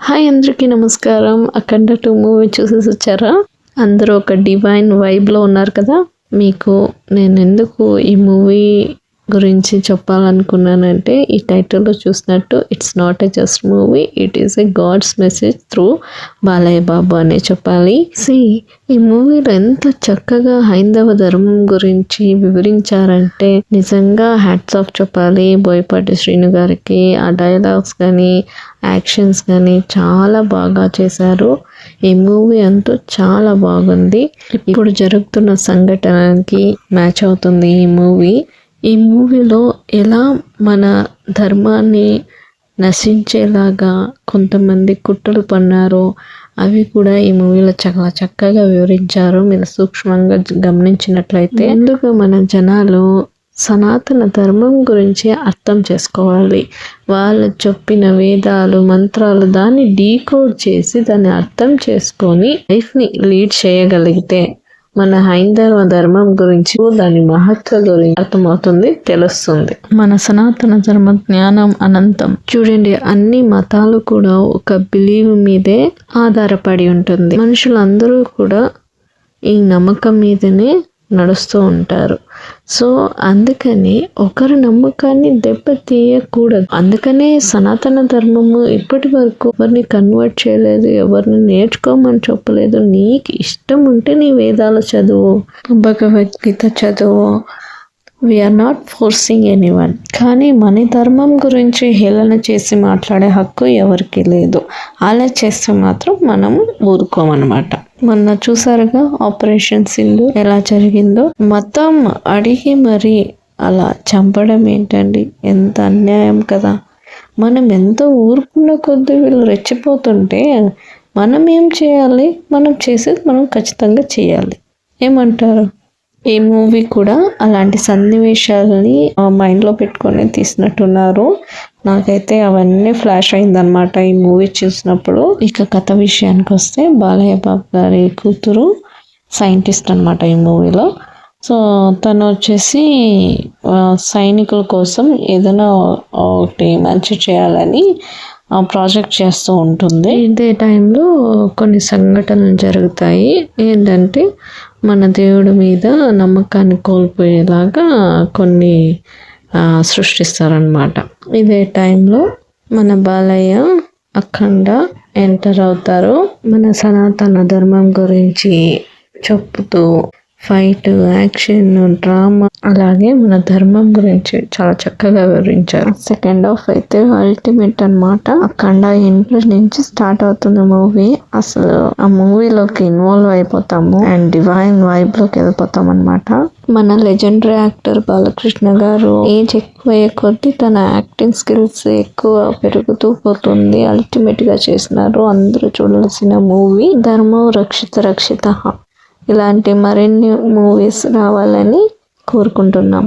Hi అందరికీ నమస్కారం. అఖండ 2 movie చూసేసి వచ్చారా? అందరూ ఒక డివైన్ వైబ్లో ఉన్నారు కదా. మీకు నేను ఎందుకు ఈ మూవీ గురించి చెప్పాలనుకున్నానంటే, ఈ టైటిల్లో చూసినట్టు it's not a just movie, it is a God's message through Balayya Babu అనే చెప్పాలి. ఈ మూవీలో ఎంత చక్కగా హైందవ ధర్మం గురించి వివరించారంటే నిజంగా హ్యాట్స్ ఆఫ్ చెప్పాలి బోయపాటి శ్రీను గారికి. ఆ డైలాగ్స్ కానీ యాక్షన్స్ కానీ చాలా బాగా చేశారు. ఈ మూవీ అంతా చాలా బాగుంది. ఇప్పుడు జరుగుతున్న సంఘటనకి మ్యాచ్ అవుతుంది ఈ మూవీ. ఈ మూవీలో ఎలా మన ధర్మాన్ని నశించేలాగా కొంతమంది కుట్రలు పన్నారో అవి కూడా ఈ మూవీలో చాలా చక్కగా వివరించారు. మీరు సూక్ష్మంగా గమనించినట్లయితే ముందుగా మన జనాలు సనాతన ధర్మం గురించి అర్థం చేసుకోవాలి. వాళ్ళు చెప్పిన వేదాలు మంత్రాలు దాన్ని డీకోడ్ చేసి దాన్ని అర్థం చేసుకొని లైఫ్ని లీడ్ చేయగలిగితే మన హైందవ ధర్మం గురించి దాని మహత్వం గురించి అర్థమవుతుంది, తెలుస్తుంది. మన సనాతన ధర్మ జ్ఞానం అనంతం. చూడండి, అన్ని మతాలు కూడా ఒక బిలీవ్ మీదే ఆధారపడి ఉంటుంది. మనుషులందరూ కూడా ఈ నమ్మకం మీదనే నడుస్తూ ఉంటారు. సో అందుకని ఒకరి నమ్మకాన్ని దెబ్బతీయకూడదు. అందుకనే సనాతన ధర్మము ఇప్పటి వరకు ఎవరిని కన్వర్ట్ చేయలేదు, ఎవరిని నేర్చుకోమని చెప్పలేదు. నీకు ఇష్టం ఉంటే నీ వేదాలు చదువు, భగవద్గీత చదువు. We are not forcing anyone. కానీ మన ధర్మం గురించి హేళన చేసి మాట్లాడే హక్కు ఎవరికి లేదు. అలా చేస్తే మాత్రం మనం ఊరుకోమన్నమాట. మొన్న చూసారుగా ఆపరేషన్ సింధు ఎలా జరిగిందో. మతం అడిగి మరి అలా చంపడం ఏంటండి, ఎంత అన్యాయం కదా. మనం ఎంతో ఊరుకున్న కొద్దీ వీళ్ళు రెచ్చిపోతుంటే మనం ఏం చేయాలి? మనం చేసేది మనం ఖచ్చితంగా చేయాలి. ఏమంటారు? ఈ మూవీ కూడా అలాంటి సన్నివేశాలని మైండ్లో పెట్టుకొని తీసినట్టున్నారు. నాకైతే అవన్నీ ఫ్లాష్ అయిందనమాట ఈ మూవీ చూసినప్పుడు. ఇక కథ విషయానికి వస్తే, బాలయ్య బాబు గారి కూతురు సైంటిస్ట్ అనమాట ఈ మూవీలో. సో తను వచ్చేసి సైనికుల కోసం ఏదైనా ఒకటి మంచి చేయాలని ప్రాజెక్ట్ చేస్తూ ఉంటుంది. ఇదే టైంలో కొన్ని సంఘటనలు జరుగుతాయి. ఏంటంటే మన దేవుడి మీద నమ్మకాన్ని కోల్పోయేలాగా కొన్ని సృష్టిస్తారనమాట. ఇదే టైంలో మన బాలయ్య అఖండ ఎంటర్ అవుతారు. మన సనాతన ధర్మం గురించి చెప్తూ ఫైట్, యాక్షన్, డ్రామా, అలాగే మన ధర్మం గురించి చాలా చక్కగా వివరించారు. సెకండ్ హాఫ్ అయితే అల్టిమేట్ అన్నమాట. అఖండ ఇంట్లో నుంచి స్టార్ట్ అవుతుంది మూవీ. అసలు ఆ మూవీలోకి ఇన్వాల్వ్ అయిపోతాము అండ్ డివైన్ వైబ్ లోకి వెళ్ళిపోతాం అనమాట. మన లెజెండరీ యాక్టర్ బాలకృష్ణ గారు ఏజ్ ఎక్కువ కొద్దీ తన యాక్టింగ్ స్కిల్స్ ఎక్కువ పెరుగుతూ పోతుంది. అల్టిమేట్ గా చేసినారు. అందరూ చూడాల్సిన మూవీ ధర్మం రక్షిత. ఇలాంటి మరిన్ని మూవీస్ రావాలని కోరుకుంటున్నాం.